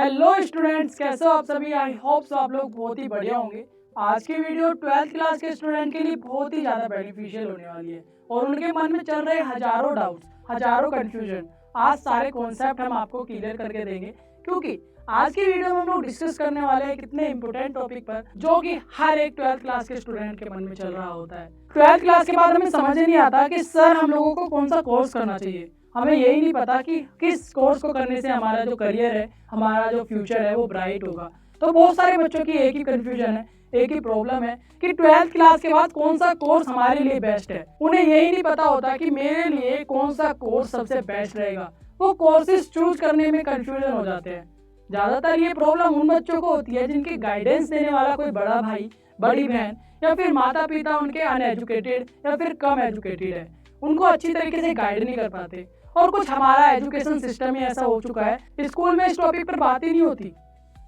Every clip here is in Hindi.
हेलो स्टूडेंट्स, कैसे हो आप सभी। आई होप सो आप लोग बहुत ही बढ़िया होंगे। आज की वीडियो 12th क्लास के स्टूडेंट के लिए बहुत ही ज़्यादा बेनिफिशियल होने वाली है और उनके मन में चल रहे हजारों डाउट्स, हजारों कन्फ्यूजन, आज सारे कॉन्सेप्ट हम आपको क्लियर करके देंगे। क्योंकि आज की वीडियो में हम लोग डिस्कस करने वाले हैं कितने इंपॉर्टेंट टॉपिक पर जो कि हर एक 12th क्लास के स्टूडेंट के मन में चल रहा होता है। 12th क्लास के बाद हमें समझ ही नहीं आता कि सर हम लोगों को कौन सा कोर्स करना चाहिए। हमें यही नहीं पता कि किस कोर्स को करने से हमारा जो करियर है, हमारा जो फ्यूचर है वो ब्राइट होगा। तो बहुत सारे बच्चों की एक ही कन्फ्यूजन है, एक ही प्रॉब्लम है कि 12th क्लास के बाद कौन सा कोर्स हमारे लिए बेस्ट है। उन्हें यही नहीं पता होता कि मेरे लिए कौन सा कोर्स सबसे बेस्ट रहेगा। वो कोर्सेज चूज करने में कन्फ्यूजन हो जाते हैं। ज़्यादातर ये प्रॉब्लम उन बच्चों को होती है जिनके गाइडेंस देने वाला कोई बड़ा भाई, बड़ी बहन या फिर माता पिता उनके अनएजुकेटेड या फिर कम एजुकेटेड है। उनको अच्छी तरीके से गाइड नहीं कर पाते। और कुछ हमारा एजुकेशन सिस्टम ही ऐसा हो चुका है, स्कूल में इस टॉपिक पर बात ही नहीं होती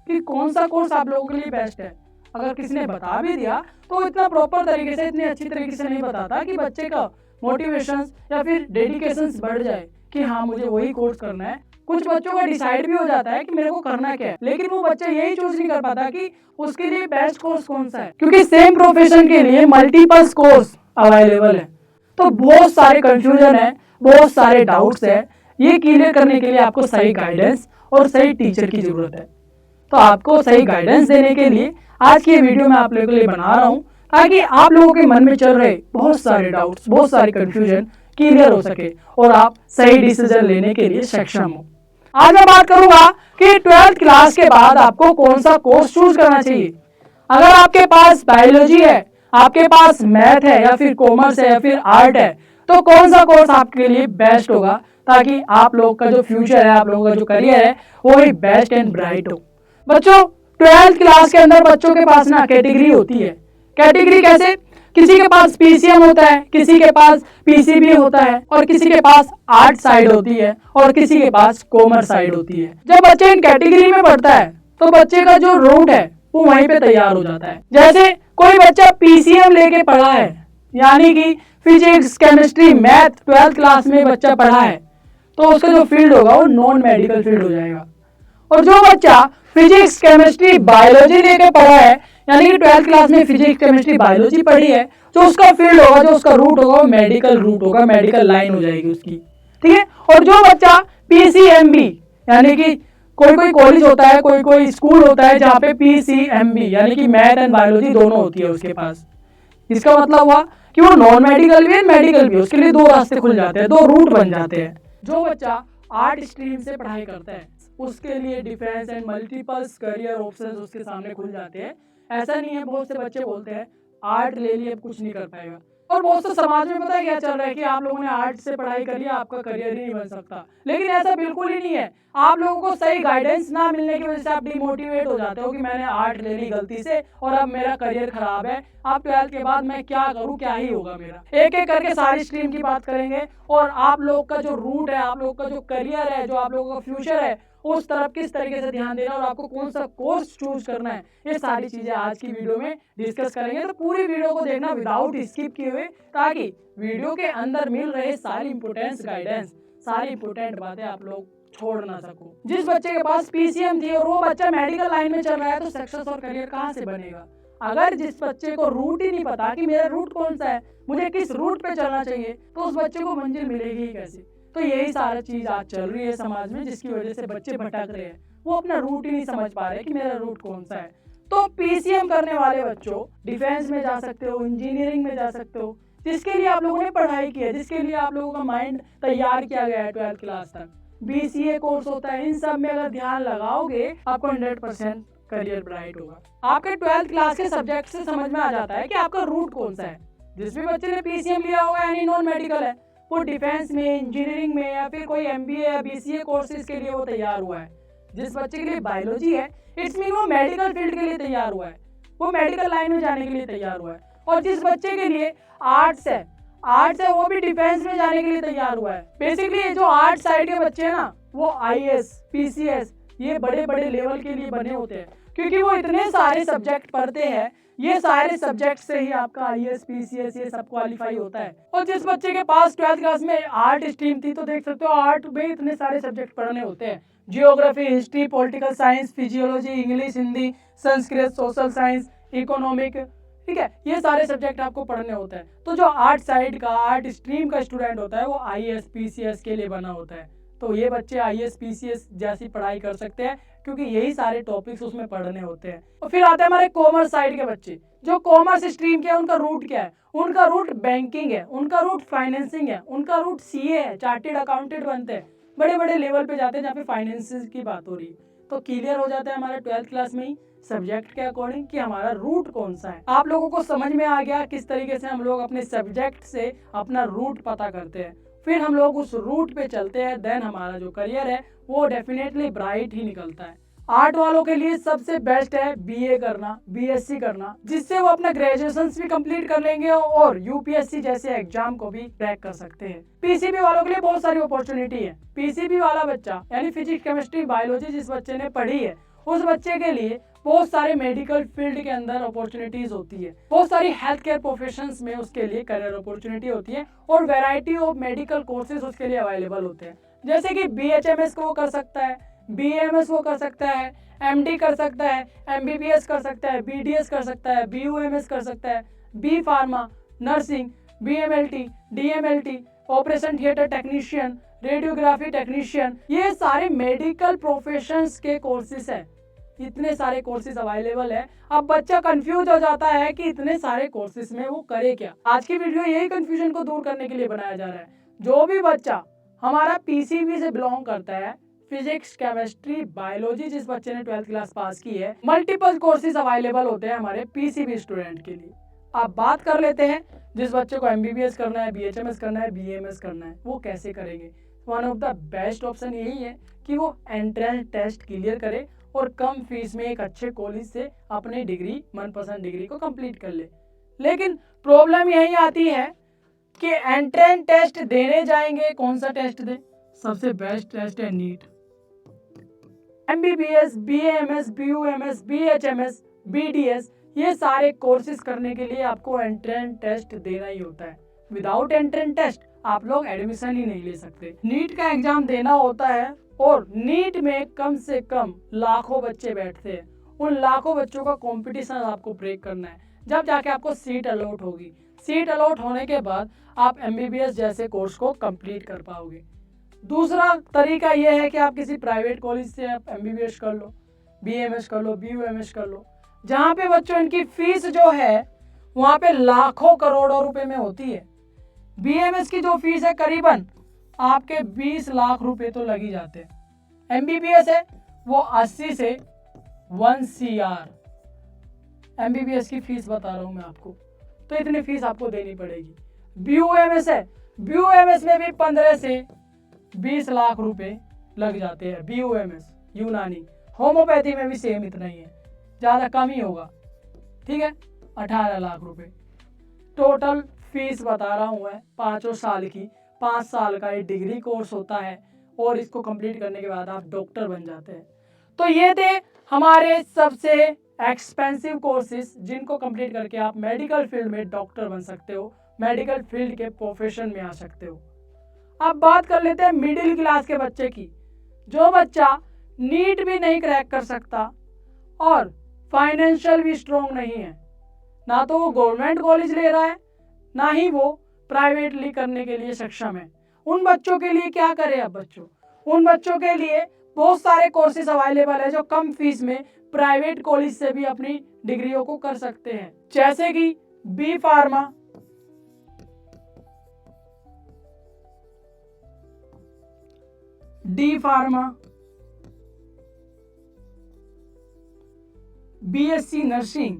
कि कौन सा कोर्स आप लोगों के लिए बेस्ट है। अगर किसी ने बता भी दिया तो इतना प्रॉपर तरीके से, इतनी अच्छी तरीके से नहीं बताता कि बच्चे का मोटिवेशन या फिर डेडिकेशन बढ़ जाए कि हाँ मुझे वही कोर्स करना है। कुछ बच्चों का डिसाइड भी हो जाता है कि मेरे को करना क्या है, लेकिन वो बच्चा यही चूज नहीं कर पाता कि उसके लिए बेस्ट कोर्स कौन सा है, क्योंकि सेम प्रोफेशन के लिए मल्टीपल कोर्स अवेलेबल है। तो बहुत सारे कंफ्यूजन है, बहुत सारे डाउट्स है। ये क्लियर करने के लिए आपको सही गाइडेंस और सही टीचर की जरूरत है। तो आपको सही गाइडेंस देने के लिए आज की ये वीडियो मैं आप लोगों के लिए बना रहा हूँ, ताकि आप लोगों के मन में चल रहे बहुत सारे डाउट्स, बहुत सारी कंफ्यूजन क्लियर हो सके और आप सही डिसीजन लेने के लिए सक्षम हो। आज मैं बात करूंगा कि 12th क्लास के बाद आपको कौन सा कोर्स चूज करना चाहिए। अगर आपके पास बायोलॉजी है, आपके पास मैथ है या फिर कॉमर्स है या फिर आर्ट है, तो कौन सा कोर्स आपके लिए बेस्ट होगा, ताकि आप लोग का जो फ्यूचर है, आप लोगों का जो करियर है वो ही बेस्ट एंड ब्राइट हो। बच्चों, 12th क्लास के अंदर बच्चों के पास ना कैटेगरी होती है। कैटेगरी कैसे? किसी के पास पीसीएम होता है, किसी के पास पीसीबी होता है और किसी के पास आर्ट साइड होती है और किसी के पास कॉमर्स साइड होती है। जब बच्चे इन कैटेगरी में पढ़ता है तो बच्चे का जो रूट है वो वहीं पे तैयार हो जाता है। जैसे कोई बच्चा पीसीएम लेके पढ़ा है, यानी कि physics, chemistry, math 12th class में बच्चा पढ़ा है, तो उसका जो फील्ड होगा वो नॉन मेडिकल फील्ड हो जाएगा। और जो बच्चा फिजिक्स, केमिस्ट्री, बायोलॉजी लेके पढ़ा है, यानी कि 12th क्लास में फिजिक्स, केमिस्ट्री, बायोलॉजी पढ़ी है, जो उसका फील्ड होगा, जो उसका रूट होगा वो मेडिकल रूट होगा, मेडिकल लाइन हो जाएगी उसकी। ठीक है। और जो बच्चा पीसीएमबी, यानी कि कोई कोई कॉलेज होता है, कोई कोई स्कूल होता है जहाँ पे पीसीएमबी यानी कि मैथ एंड बायोलॉजी दोनों होती है उसके पास। इसका मतलब हुआ कि वो नॉन मेडिकल भी है, मेडिकल भी है, उसके लिए दो रास्ते खुल जाते हैं, दो रूट बन जाते हैं। जो बच्चा आर्ट स्ट्रीम से पढ़ाई करता है उसके लिए defence and multiple career options उसके सामने खुल जाते हैं। ऐसा नहीं है, बहुत से बच्चे बोलते हैं आर्ट ले लिए अब कुछ नहीं कर पाएगा। और बहुत से समाज में पता है क्या चल रहा है कि आप लोगों ने आर्ट से पढ़ाई कर लिया, आपका करियर ही नहीं बन सकता। लेकिन ऐसा बिल्कुल ही नहीं है। आप लोगों को सही गाइडेंस ना मिलने की वजह से आप डिमोटिवेट हो जाते हो कि मैंने आर्ट ले ली गलती से और अब मेरा करियर खराब है, अब 12th के बाद मैं क्या करूं, क्या ही होगा मेरा। एक एक करके सारी स्ट्रीम की बात करेंगे और आप लोग का जो रूट है, आप लोग का जो करियर है, जो आप लोगों का फ्यूचर है, उस तरफ किस तरीके से ध्यान देना और आपको कौन सा कोर्स चूज करना है, ये सारी चीजें आज की वीडियो में डिस्कस करेंगे। तो पूरी वीडियो को देखना विदाउट स्किप किए हुए, ताकि वीडियो के अंदर मिल रहे सारी इंपोर्टेंस गाइडेंस, सारी इंपोर्टेंट बातें आप लोग छोड़ ना सको। जिस बच्चे के पास पीसीएम थी और वो बच्चा मेडिकल लाइन में चल रहा है, तो सक्सेस और करियर कहाँ से बनेगा। अगर जिस बच्चे को रूट ही नहीं पता कि मेरा रूट कौन सा है, मुझे किस रूट पे चलना चाहिए, तो उस बच्चे को मंजिल मिलेगी ही कैसे। तो यही सारा चीज आज चल रही है समाज में, जिसकी वजह से बच्चे भटक रहे हैं, वो अपना रूट ही नहीं समझ पा रहे कि मेरा रूट कौन सा है। तो पीसीएम करने वाले बच्चों डिफेंस में जा सकते हो, इंजीनियरिंग में जा सकते हो, जिसके लिए आप लोगों ने पढ़ाई की है, जिसके लिए आप लोगों का माइंड तैयार किया गया है 12th क्लास तक। बीसीए कोर्स होता है, इन सब में अगर ध्यान लगाओगे आपको 100% करियर ब्राइट होगा। आपके 12th क्लास के सब्जेक्ट से समझ में आ जाता है कि आपका रूट कौन सा है। जिस भी बच्चे ने पीसीएम लिया होगा यानी नॉन मेडिकल है, वो डिफेंस में, इंजीनियरिंग में या फिर कोई एमबीए या बीसीए कोर्सेज के लिए वो तैयार हुआ है। जिस बच्चे के लिए बायोलॉजी है, इट्स मीन वो मेडिकल फील्ड के लिए तैयार हुआ है, वो मेडिकल लाइन में जाने के लिए तैयार हुआ है। और जिस बच्चे के लिए आर्ट्स है, वो भी डिफेंस में जाने के लिए तैयार हुआ है। बेसिकली जो आर्ट साइड के बच्चे हैं ना, वो आईएएस, पीसीएस, ये बड़े बड़े लेवल के लिए बने होते हैं, क्योंकि वो इतने सारे सब्जेक्ट पढ़ते हैं। ये सारे सब्जेक्ट से ही आपका आईएएस, पीसीएस ये सब क्वालिफाई होता है। और जिस बच्चे के पास 12th क्लास में आर्ट स्ट्रीम थी, तो देख सकते हो आर्ट में इतने सारे सब्जेक्ट पढ़ने होते हैं। Geography, history, political science, physiology, English, Hindi, Sanskrit, social science, economic, ठीक है, ये सारे सब्जेक्ट आपको पढ़ने होते हैं। तो जो आर्ट साइड का, आर्ट स्ट्रीम का स्टूडेंट होता है वो आईएएस पीसीएस के लिए बना होता है। तो ये बच्चे आईएएस पीसीएस जैसी पढ़ाई कर सकते हैं क्योंकि यही सारे टॉपिक्स उसमें पढ़ने होते हैं। और फिर आते हैं हमारे कॉमर्स साइड के बच्चे। जो कॉमर्स स्ट्रीम के हैं उनका रूट क्या है? उनका रूट बैंकिंग है, उनका रूट फाइनेंसिंग है, उनका रूट सीए है, चार्टेड अकाउंटेंट बनते हैं, बड़े बड़े लेवल पे जाते हैं जहाँ पे फाइनेंस की बात हो रही है। तो क्लियर हो जाता है हमारे 12th क्लास में ही सब्जेक्ट के अकॉर्डिंग कि हमारा रूट कौन सा है। आप लोगों को समझ में आ गया किस तरीके से हम लोग अपने सब्जेक्ट से अपना रूट पता करते हैं, फिर हम लोग उस रूट पे चलते हैं, देन हमारा जो करियर है वो डेफिनेटली ब्राइट ही निकलता है। आर्ट वालों के लिए सबसे बेस्ट है बीए करना, बीएससी करना, जिससे वो अपना ग्रेजुएशन भी कंप्लीट कर लेंगे और यूपीएससी जैसे एग्जाम को भी क्रैक कर सकते हैं। पीसीबी वालों के लिए बहुत सारी अपॉर्चुनिटी है। पीसीबी वाला बच्चा यानी फिजिक्स, केमिस्ट्री, बायोलॉजी जिस बच्चे ने पढ़ी है उस बच्चे के लिए बहुत सारे मेडिकल फील्ड के अंदर अपॉर्चुनिटीज होती है, बहुत सारी हेल्थ केयर प्रोफेशंस में उसके लिए करियर अपॉर्चुनिटी होती है और वैरायटी ऑफ मेडिकल कोर्सेज उसके लिए अवेलेबल होते हैं। जैसे कि बीएचएमएस को वो कर सकता है, बीएमएस वो कर सकता है, एमडी कर सकता है, एमबीबीएस कर सकता है, बीडीएस कर सकता है, बीयूएमएस कर सकता है, B pharma, nursing, BMLT, DMLT, operation theatre technician, radiography technician, ये सारे मेडिकल प्रोफेशंस के कोर्सेज हैं। इतने सारे कोर्सेज अवेलेबल है। अब बच्चा कंफ्यूज हो जाता है कि इतने सारे कोर्सेज में वो करे क्या। आज की वीडियो यही कंफ्यूजन को दूर करने के लिए बनाया जा रहा है। जो भी बच्चा हमारा पीसीबी से बिलोंग करता है, फिजिक्स, केमिस्ट्री, बायोलॉजी, जिस बच्चे ने 12th क्लास पास की है, मल्टीपल कोर्सेज अवेलेबल होते हैं हमारे पीसीबी स्टूडेंट के लिए। अब बात कर लेते हैं जिस बच्चे को एमबीबीएस करना है, बीएचएमएस करना है, बीएमएस करना है, वो कैसे करेंगे। One of the best option यही है कि वो एंट्रेंस टेस्ट क्लियर करे और कम फीस में एक अच्छे कॉलेज से अपनी डिग्री, मनपसंद डिग्री को कंप्लीट कर ले। लेकिन प्रॉब्लम यही आती है कि एंट्रेंस टेस्ट देने जाएंगे, कौन सा टेस्ट दे? सबसे बेस्ट टेस्ट है NEET. MBBS, BAMS, BUMS, BHMS, BDS, ये सारे कोर्सेज करने के लिए आपको एंट्रेंस टेस्ट देना ही होता है। विदाउट एंट्रेंस टेस्ट आप लोग एडमिशन ही नहीं ले सकते। नीट का एग्जाम देना होता है और नीट में कम से कम लाखों बच्चे बैठते हैं। उन लाखों बच्चों का कंपटीशन आपको ब्रेक करना है, जब जाके आपको सीट अलॉट होगी। सीट अलॉट होने के बाद आप एमबीबीएस जैसे कोर्स को कंप्लीट कर पाओगे। दूसरा तरीका यह है कि आप किसी प्राइवेट कॉलेज से आप एमबीबीएस कर लो, बीएमएस कर लो, बीयूएमएस कर लो, जहाँ पे बच्चों इनकी फीस जो है वहाँ पे लाखों करोड़ों रुपए में होती है। बीएमएस की जो फीस है करीबन आपके 20 लाख रुपए तो लग ही जाते हैं। एमबीबीएस है वो 80 से 1 CR एमबीबीएस की फीस बता रहा हूँ मैं आपको, तो इतनी फीस आपको देनी पड़ेगी। बीयूएमएस है, बीयूएमएस में भी 15 से 20 लाख रुपए लग जाते हैं। बीयूएमएस यूनानी, होम्योपैथी में भी सेम इतना ही है, ज़्यादा कम ही होगा, ठीक है, 18 लाख रुपए टोटल फीस बता रहा हूँ मैं। 5 साल की, 5 साल का ये डिग्री कोर्स होता है और इसको कंप्लीट करने के बाद आप डॉक्टर बन जाते हैं। तो ये थे हमारे सबसे एक्सपेंसिव कोर्सेज जिनको कंप्लीट करके आप मेडिकल फील्ड में डॉक्टर बन सकते हो, मेडिकल फील्ड के प्रोफेशन में आ सकते हो। अब बात कर लेते हैं मिडिल क्लास के बच्चे की। जो बच्चा नीट भी नहीं क्रैक कर सकता और फाइनेंशियल भी स्ट्रॉन्ग नहीं है, ना तो वो गवर्नमेंट कॉलेज ले रहा है, ना ही वो प्राइवेटली करने के लिए सक्षम है, उन बच्चों के लिए क्या करें। अब बच्चों, उन बच्चों के लिए बहुत सारे कोर्सेज अवेलेबल है जो कम फीस में प्राइवेट कॉलेज से भी अपनी डिग्रियों को कर सकते हैं, जैसे कि B pharma, D pharma, BSc nursing,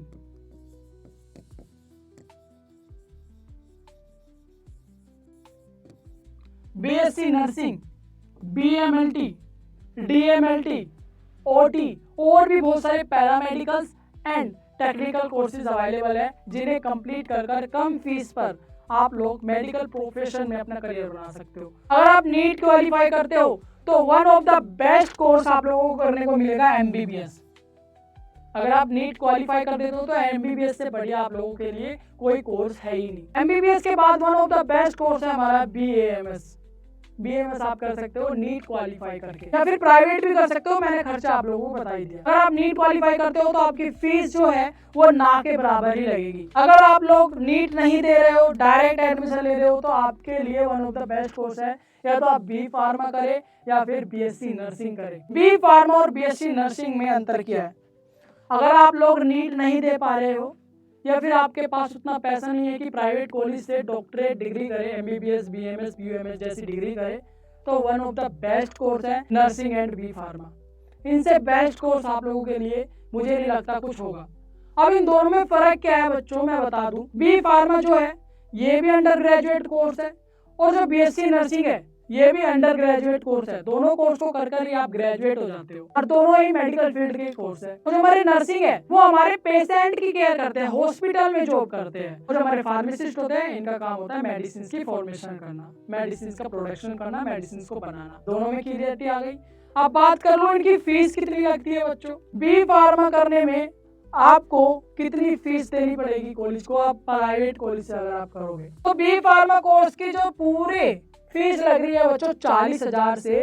BSc nursing, BMLT, DMLT, OT और भी बहुत सारे paramedicals and technical courses available है जिन्हें कंप्लीट कर कम फीस पर आप लोग मेडिकल प्रोफेशन में अपना करियर बना सकते हो। अगर आप नीट क्वालिफाई करते हो तो one of the best course आप लोगों को करने को मिलेगा एमबीबीएस। अगर आप नीट क्वालिफाई कर देते हो तो एमबीबीएस से बढ़िया आप लोगों के लिए कोई कोर्स है ही नहीं। एमबीबीएस के बाद one of the best course है हमारा बीएएमएस। BMS आप कर सकते हो नीट क्वालिफाई करके, या फिर प्राइवेट भी कर सकते हो। मैंने खर्चा आप लोगों को बता ही दिया। अगर आप नीट क्वालिफाई करते हो तो आपकी फीस जो है वो ना के बराबर ही लगेगी। अगर आप लोग नीट नहीं दे रहे हो, डायरेक्ट एडमिशन ले रहे हो, तो आपके लिए one of the best course है, या तो आप बी फार्मा करें या फिर BSc नर्सिंग करें। बी फार्मा और BSc नर्सिंग में अंतर क्या है? अगर आप लोग नीट नहीं दे पा रहे हो, या फिर आपके पास उतना पैसा नहीं है कि प्राइवेट कॉलेज से डॉक्टरेट डिग्री करे, MBBS BMS BUMS जैसी डिग्री करे, तो one of the best course है नर्सिंग एंड बी फार्मा। इनसे बेस्ट कोर्स आप लोगों के लिए मुझे नहीं लगता कुछ होगा। अब इन दोनों में फर्क क्या है बच्चों, मैं बता दूं। बी फार्मा जो है ये भी अंडर ग्रेजुएट कोर्स है, और जो BSc नर्सिंग है ये भी अंडर ग्रेजुएट कोर्स है। दोनों कोर्स को कर कर ही आप ग्रेजुएट हो जाते हो, और दोनों ही मेडिकल फील्ड के कोर्स है। तो जो हमारे नर्सिंग है वो हमारे पेशेंट की केयर करते हैं, हॉस्पिटल में जॉब करते हैं। और जो हमारे फार्मासिस्ट होते हैं इनका काम होता है मेडिसिन की फॉर्मेशन करना, मेडिसिन का प्रोडक्शन करना, मेडिसिन को बनाना। दोनों में क्लियरिटी आ गई। अब बात कर लो इनकी फीस कितनी लगती है बच्चों। बी फार्मा करने में आपको कितनी फीस देनी पड़ेगी कॉलेज को, आप प्राइवेट कॉलेज से अगर आप करोगे तो। बी फार्मा कोर्स की जो पूरी फीस लग रही है बच्चों 40,000 से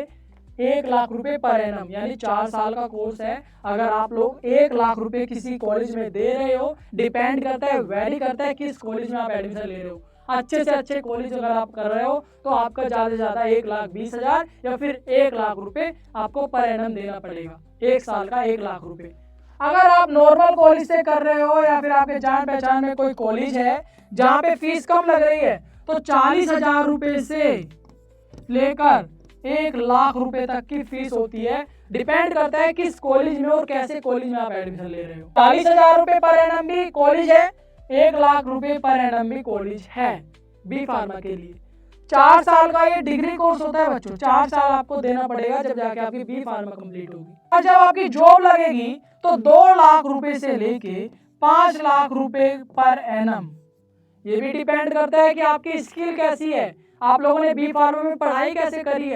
1 लाख रुपए पर एनम, यानी 4 साल का कोर्स है। अगर आप लोग 1 लाख रुपए किसी कॉलेज में दे रहे हो, डिपेंड करता है, वेरी करता है किस कॉलेज में आप एडमिशन ले रहे हो। अच्छे से अच्छे कॉलेज अगर आप कर रहे हो तो आपका ज़्यादा से ज़्यादा 1,20,000 या फिर 1 लाख रुपए आपको पर एनम देना पड़ेगा, 1 साल का 1 लाख रुपए। अगर आप नॉर्मल कॉलेज से कर रहे हो, या फिर आपके जान पहचान में कोई कॉलेज है जहाँ पे फीस कम लग रही है, तो 40,000 रुपए से लेकर 1 लाख रुपए तक की फीस होती है। डिपेंड करता है किस कॉलेज में और कैसे कॉलेज में आप एडमिशन ले रहे हो। 40,000 रुपए पर एनम भी कॉलेज है, 1 लाख रुपए पर एनम भी कॉलेज है बी फार्मा के लिए। 4 साल का ये डिग्री कोर्स होता है बच्चों, 4 साल आपको देना पड़ेगा जब जाके आपकी बी फार्मा कंप्लीट होगी। और जब आपकी जॉब लगेगी तो 2 लाख रुपए से लेके 5 लाख रुपए पर एनम। ये भी डिपेंड करता है कि आपकी स्किल कैसी है, आप लोगों ने बी फार्मा में पढ़ाई कैसे करी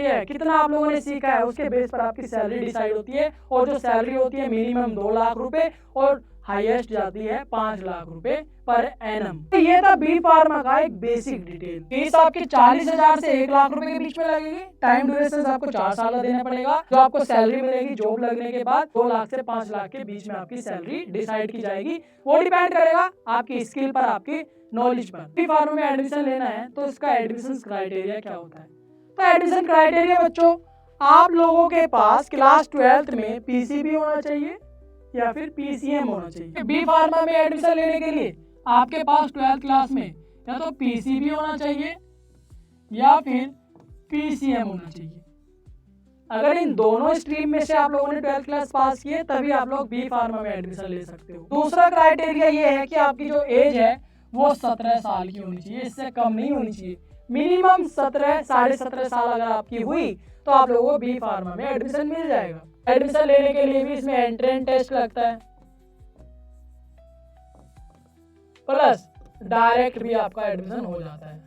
है, कितना आप लोगों ने सीखा है, उसके बेस पर आपकी सैलरी डिसाइड होती है। और जो सैलरी होती है मिनिमम 2 लाख रुपए और हाईएस्ट जाती है 5 लाख रुपए पर एनम। तो ये था बी फार्मा का एक बेसिक डिटेल। फीस आपकी 40,000 से 1 लाख रुपए के बीच में लगेगी। टाइम ड्यूरेशन आपको 4 साल का देना पड़ेगा। जो आपको सैलरी मिलेगी जॉब लगने के बाद 2 लाख से 5 लाख के बीच में आपकी सैलरी डिसाइड की जाएगी। वो डिपेंड करेगा आपकी स्किल पर, आपकी नॉलेज पर। बी फार्मा में एडमिशन लेना है तो इसका एडमिशन क्राइटेरिया क्या होता है? तो एडमिशन क्राइटेरिया बच्चों, आप लोगों के पास क्लास 12th में PCB होना चाहिए या फिर PCM होना चाहिए। बी फार्मा में एडमिशन लेने के लिए आपके पास 12th क्लास में या तो PCB होना चाहिए या फिर PCM होना चाहिए। अगर इन दोनों स्ट्रीम में से आप लोगों ने 12th क्लास पास की है तभी आप लोग बी फार्मा में एडमिशन ले सकते हो। दूसरा क्राइटेरिया ये है कि आपकी जो एज है वो 17 साल की होनी चाहिए, इससे कम नहीं होनी चाहिए। मिनिमम 17, 17.5 साल अगर आपकी हुई तो आप लोगों को बी फार्मा में एडमिशन मिल जाएगा। एडमिशन लेने के लिए भी इसमें एंट्रेंस टेस्ट लगता है, प्लस डायरेक्ट भी आपका एडमिशन हो जाता है।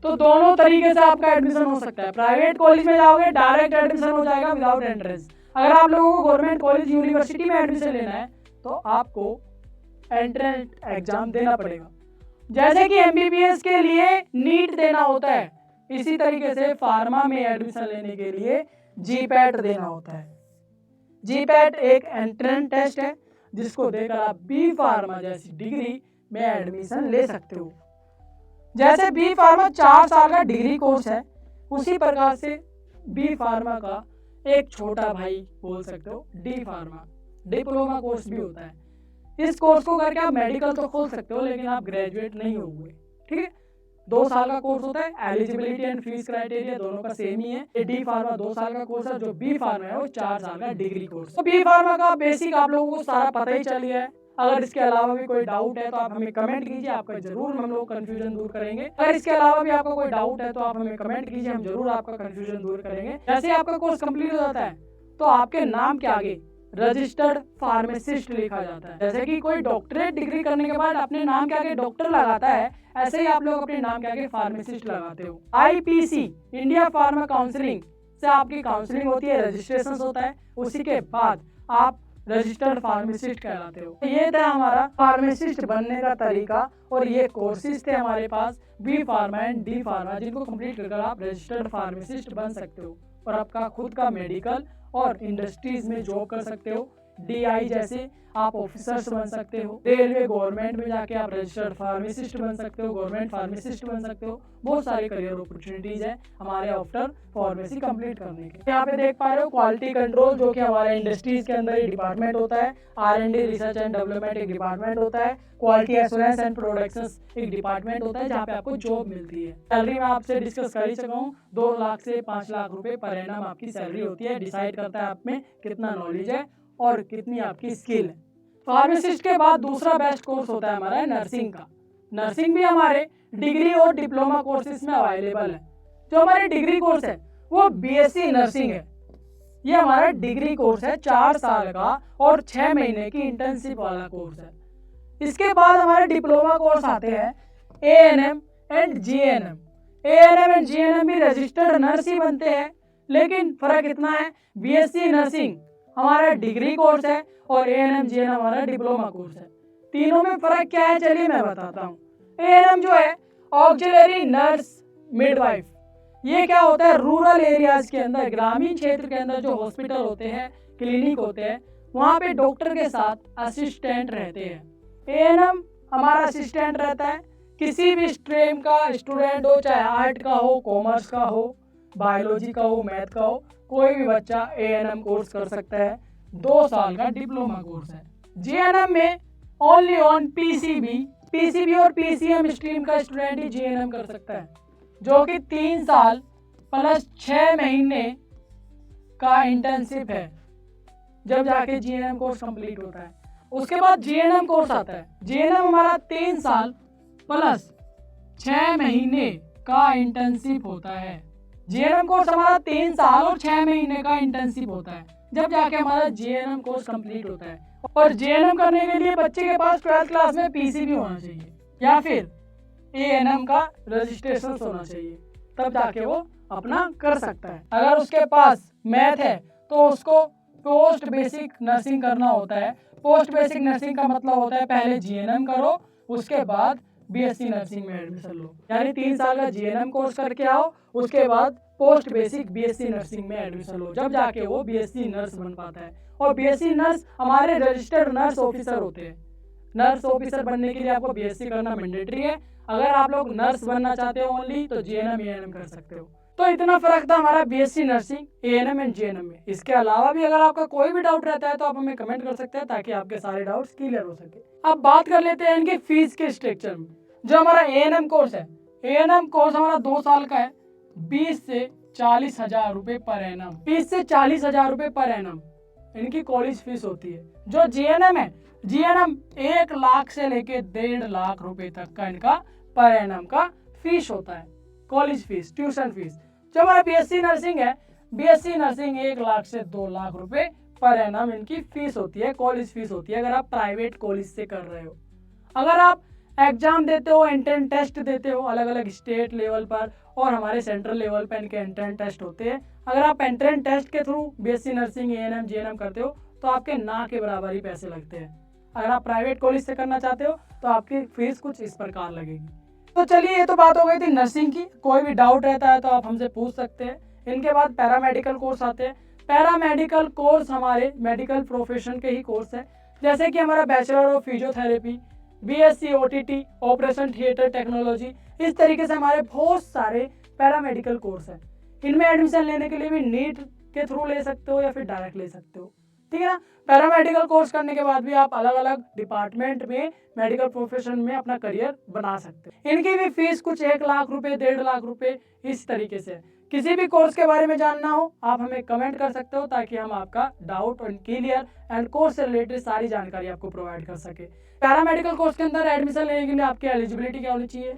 तो दोनों तरीके से आपका एडमिशन हो सकता है। प्राइवेट कॉलेज में जाओगे डायरेक्ट एडमिशन हो जाएगा विदाउट एंट्रेंस। अगर आप लोगों को गवर्नमेंट कॉलेज यूनिवर्सिटी में एडमिशन लेना है तो आपको एंट्रेंस एग्जाम देना पड़ेगा। जैसे कि MBBS के लिए नीट देना होता है, इसी तरीके से फार्मा में एडमिशन लेने के लिए GPAT देना होता है। GPAT एक एंट्रेंस टेस्ट है जिसको देकर आप बी फार्मा जैसी डिग्री में एडमिशन ले सकते हो। जैसे बी फार्मा 4 साल का डिग्री कोर्स है, उसी प्रकार से बी फार्मा का एक छोटा भाई बोल सकते हो डी फार्मा, डिप्लोमा कोर्स भी होता है। इस कोर्स को करके आप मेडिकल तो खोल सकते हो लेकिन आप ग्रेजुएट नहीं होंगे, ठीक है। 2 साल का कोर्स होता है। एलिजिबिलिटी एंड फीस क्राइटेरिया दोनों का सेम ही है। ये डी फार्मा 2 साल का कोर्स है, जो बी फार्मा है वो 4 साल का डिग्री कोर्स। तो बी फार्मा का बेसिक आप लोगों को सारा पता ही चल गया है। अगर इसके अलावा भी कोई डाउट है तो आप हमें कमेंट कीजिए, आपका जरूर हम लोग कंफ्यूजन दूर करेंगे। अगर इसके अलावा भी आपका कोई डाउट है तो आप हमें कमेंट कीजिए, हम जरूर आपका कंफ्यूजन दूर करेंगे। जैसे आपका कोर्स कंप्लीट हो जाता है तो आपके नाम के आगे रजिस्टर्ड फार्मासिस्ट लिखा जाता है। जैसे कि कोई डॉक्टरेट डिग्री करने के बाद अपने नाम के आगे डॉक्टर लगाता है, ऐसे ही आप लोग अपने नाम के आगे फार्मासिस्ट लगाते हो। IPC इंडिया फार्मा काउंसलिंग से आपकी काउंसलिंग होती है, रजिस्ट्रेशन होता है। उसी के बाद आप रजिस्टर्ड फार्मासिस्ट कहलाते हो। तो ये था हमारा फार्मासिस्ट बनने का तरीका, और ये कोर्सेज थे हमारे पास B pharma and D pharma, जिनको कंप्लीट कर आप रजिस्टर्ड फार्मासिस्ट बन सकते हो और आपका खुद का मेडिकल और इंडस्ट्रीज में जॉब कर सकते हो। DI जैसे आप ऑफिसर्स बन सकते हो, रेलवे गवर्नमेंट में जाके आप रजिस्टर्ड फार्मासिस्ट बन सकते हो, गवर्नमेंट फार्मासिस्ट बन सकते हो। बहुत सारे करियर अपॉर्चुनिटीज है हमारे आफ्टर फार्मेसी कंप्लीट करने के। यहाँ पे देख पा रहे हो क्वालिटी कंट्रोल, जो कि हमारे इंडस्ट्रीज के अंदर ही डिपार्टमेंट होता है। R&D रिसर्च एंड डेवलपमेंट एक डिपार्टमेंट होता है। क्वालिटी एश्योरेंस एंड प्रोडक्शन एक डिपार्टमेंट होता है, जहाँ पे आपको जॉब मिलती है। सैलरी में आपसे डिस्कस कर ही चुका हूँ, 2 लाख से 5 लाख रुपए पर एनम आपकी सैलरी होती है। डिसाइड करता है आप में कितना नॉलेज है और कितनी आपकी स्किल है। फार्मासिस्ट के बाद दूसरा बेस्ट कोर्स होता है हमारा नर्सिंग का। नर्सिंग भी हमारे डिग्री और डिप्लोमा कोर्सेज में अवेलेबल है। जो हमारे डिग्री कोर्स है वो BSc नर्सिंग है। ये हमारा डिग्री कोर्स है, 4 साल का और 6 महीने की इंटर्नशिप वाला कोर्स है। इसके बाद हमारे डिप्लोमा कोर्स आते हैं ANM and GNM। ANM and GNM भी रजिस्टर्ड नर्स ही बनते हैं, लेकिन फर्क इतना है, BSc नर्सिंग हमारा डिग्री कोर्स है और ANM GNM हमारा डिप्लोमा कोर्स है। तीनों में फर्क क्या है चलिए मैं बताता हूँ। ANM जो है ऑक्सिलरी नर्स मिडवाइफ, ये क्या होता है, रूरल एरियाज के अंदर, ग्रामीण क्षेत्र के अंदर जो हॉस्पिटल होते हैं, क्लिनिक होते हैं, वहाँ पे डॉक्टर के साथ असिस्टेंट रहते हैं। ANM हमारा असिस्टेंट रहता है। किसी भी स्ट्रीम का स्टूडेंट हो, चाहे आर्ट का हो, कॉमर्स का हो, बायोलॉजी का हो, मैथ का हो, कोई भी बच्चा ANM कोर्स कर सकता है। 2 साल का डिप्लोमा कोर्स है। GNM में ओनली ऑन PCB और PCM स्ट्रीम का स्टूडेंट ही GNM कर सकता है, जो कि 3 साल प्लस 6 महीने का इंटर्नशिप है, जब जाके GNM कोर्स कंप्लीट होता है। उसके बाद GNM कोर्स आता है। GNM हमारा 3 साल प्लस 6 महीने का इंटर्नशिप होता है। GNM कोर्स हमारा 3 साल और 6 महीने का इंटर्नशिप होता है, जब जाके हमारा GNM कोर्स कंप्लीट होता है। और GNM करने के लिए बच्चे के पास 12th क्लास में PCB होना चाहिए या फिर ANM का रजिस्ट्रेशन होना चाहिए, तब जाके वो अपना कर सकता है। अगर उसके पास मैथ है तो उसको पोस्ट बेसिक नर्सिंग करना होता है। पोस्ट बेसिक नर्सिंग का मतलब होता है पहले GNM करो, उसके बाद BSc नर्सिंग में एडमिशन लो, यानी 3 साल का GNM कोर्स करके आओ, उसके बाद पोस्ट बेसिक BSc नर्सिंग में एडमिशन लो, जब जाके वो BSc नर्स बन पाता है। और BSc नर्स हमारे रजिस्टर्ड नर्स ऑफिसर होते हैं। नर्स ऑफिसर बनने के लिए आपको BSc करना मैंडेटरी है। अगर आप लोग नर्स बनना चाहते हो ओनली, तो GNM ANM कर सकते हो। तो इतना फर्क था हमारा BSc nursing, ANM and GNM में। इसके अलावा भी अगर आपका कोई भी डाउट रहता है तो आप हमें कमेंट कर सकते हैं, ताकि आपके सारे डाउट्स क्लियर हो सके। अब बात कर लेते हैं इनके फीस के स्ट्रक्चर में। जो हमारा ANM कोर्स है, ANM कोर्स हमारा 2 साल का है। 20 से 40 हजार रुपये पर एनम, 20 से 40 हजार रुपये पर एनम इनकी कॉलेज फीस होती है। जो GNM है, GNM 1 लाख से लेके 1.5 लाख रुपए तक का इनका पर एनम का फीस होता है, कॉलेज फीस, ट्यूशन फीस। जो हमारा BSc नर्सिंग है, BSc नर्सिंग 1 लाख से 2 लाख रुपए पर एनम इनकी फीस होती है, कॉलेज फीस होती है, अगर आप प्राइवेट कॉलेज से कर रहे हो। अगर आप एग्जाम देते हो, एंट्रेंस टेस्ट देते हो अलग अलग स्टेट लेवल पर और हमारे सेंट्रल लेवल पर इनके एंट्रेंस टेस्ट होते हैं, अगर आप एंट्रेंस टेस्ट के through BSc nursing ANM GNM करते हो तो आपके ना के बराबर ही पैसे लगते हैं। अगर आप प्राइवेट कॉलेज से करना चाहते हो तो आपकी फीस कुछ इस प्रकार लगेगी। तो चलिए, ये तो बात हो गई थी नर्सिंग की। कोई भी डाउट रहता है तो आप हमसे पूछ सकते हैं। इनके बाद पैरामेडिकल कोर्स आते हैं। पैरामेडिकल कोर्स हमारे मेडिकल प्रोफेशन के ही कोर्स है, जैसे कि हमारा bachelor of physiotherapy, BSc OTT, operation theatre technology, इस तरीके से हमारे बहुत सारे पैरामेडिकल कोर्स हैं। इनमें एडमिशन लेने के लिए भी नीट के थ्रू ले सकते हो या फिर डायरेक्ट ले सकते हो, ठीक है ना। पैरामेडिकल कोर्स करने के बाद भी आप अलग अलग डिपार्टमेंट में मेडिकल प्रोफेशन में अपना करियर बना सकते हो। इनकी भी फीस कुछ 1 लाख रुपए, 1.5 लाख रुपए इस तरीके से। किसी भी कोर्स के बारे में जानना हो आप हमें कमेंट कर सकते हो, ताकि हम आपका डाउट और क्लियर एंड कोर्स से रिलेटेड सारी जानकारी आपको प्रोवाइड कर सके। पैरामेडिकल कोर्स के अंदर एडमिशन लेने के लिए आपकी एलिजिबिलिटी क्या होनी चाहिए?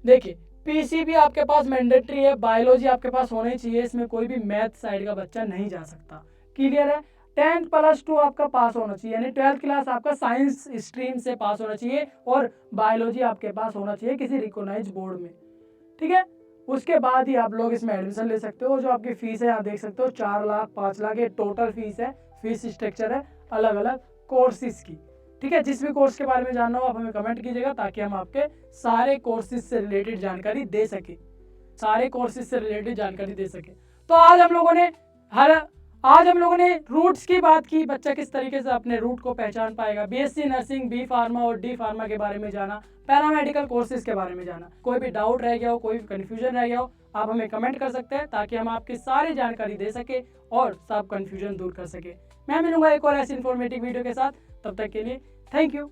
देखिए, PCB आपके पास मैंडेटरी है, बायोलॉजी आपके पास होनी चाहिए, इसमें कोई भी मैथ साइड का बच्चा नहीं जा सकता, क्लियर है। 10+2 आपका पास होना चाहिए, यानी 12th क्लास आपका साइंस स्ट्रीम से पास होना चाहिए और बायोलॉजी आपके पास होना चाहिए किसी रिकॉग्नाइज्ड बोर्ड में, ठीक है। उसके बाद ही आप लोग इसमें एडमिशन ले सकते हो। जो आपकी फीस है आप देख सकते हो, 4 लाख 5 लाख ये टोटल फीस है, फीस स्ट्रक्चर है। अलग अलग कोर्सेज की। ठीक है, जिस भी कोर्स के बारे में जानना हो आप हमें कमेंट कीजिएगा ताकि हम आपके सारे कोर्सेज से रिलेटेड जानकारी दे सके, तो आज हम लोगों ने रूट्स की बात की, बच्चा किस तरीके से अपने रूट को पहचान पाएगा, बीएससी नर्सिंग, बी फार्मा और डी फार्मा के बारे में जाना, पैरामेडिकल कोर्सेज के बारे में जाना। कोई भी डाउट रह गया हो, कोई कन्फ्यूजन रह गया हो, आप हमें कमेंट कर सकते हैं ताकि हम आपकी सारी जानकारी दे सके और सब कन्फ्यूजन दूर कर सके। मैं मिलूंगा एक और ऐसी इन्फॉर्मेटिव वीडियो के साथ, तब तक के लिए थैंक यू।